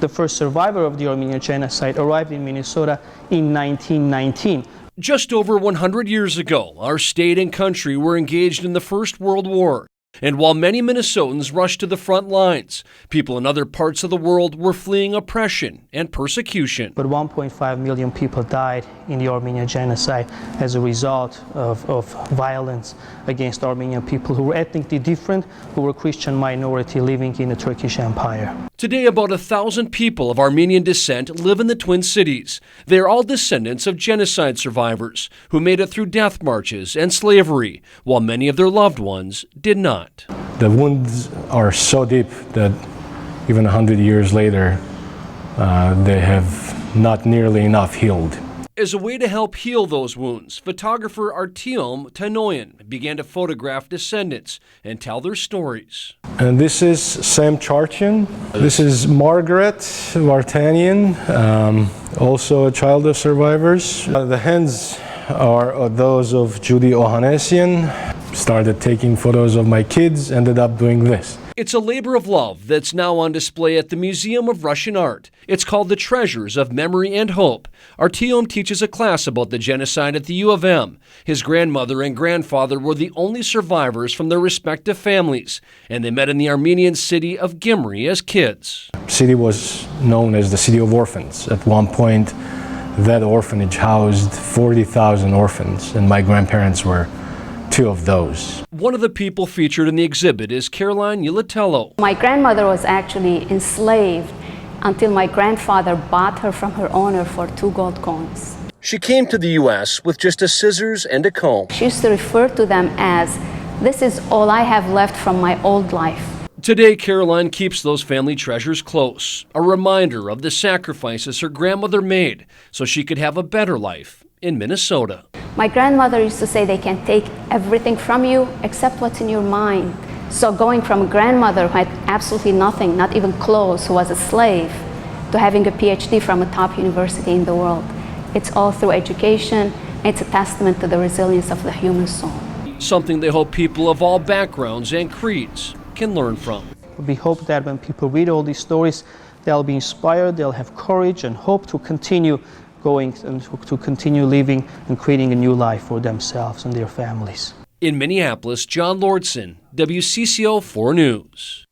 The first survivor of the Armenian genocide arrived in Minnesota in 1919. Just over 100 years ago, our state and country were engaged in the First World War. And while many Minnesotans rushed to the front lines, people in other parts of the world were fleeing oppression and persecution. But 1.5 million people died in the Armenian genocide as a result of violence against Armenian people who were ethnically different, who were Christian minority living in the Turkish Empire. Today, about 1,000 people of Armenian descent live in the Twin Cities. They are all descendants of genocide survivors who made it through death marches and slavery, while many of their loved ones did not. The wounds are so deep that even 100 years later, they have not nearly enough healed. As a way to help heal those wounds, photographer Artyom Tanoyan began to photograph descendants and tell their stories. And this is Sam Charchin. This is Margaret Vartanian, also a child of survivors. The hands are those of Judy Ohanessian. Started taking photos of my kids, ended up doing this. It's a labor of love that's now on display at the Museum of Russian Art. It's called The Treasures of Memory and Hope. Artyom teaches a class about the genocide at the U of M. His grandmother and grandfather were the only survivors from their respective families, and they met in the Armenian city of Gyumri as kids. The city was known as the City of Orphans. At one point, that orphanage housed 40,000 orphans, and my grandparents were two of those. One of the people featured in the exhibit is Caroline Yulatello. My grandmother was actually enslaved until my grandfather bought her from her owner for 2 gold coins. She came to the U.S. with just a scissors and a comb. She used to refer to them as, "This is all I have left from my old life." Today, Caroline keeps those family treasures close, a reminder of the sacrifices her grandmother made so she could have a better life in Minnesota. My grandmother used to say they can take everything from you except what's in your mind. So going from a grandmother who had absolutely nothing, not even clothes, who was a slave, to having a PhD from a top university in the world, it's all through education. It's a testament to the resilience of the human soul. Something they hope people of all backgrounds and creeds can learn from. We hope that when people read all these stories, they'll be inspired, they'll have courage and hope to continue going and to continue living and creating a new life for themselves and their families. In Minneapolis, Lauritsen, WCCO 4 News.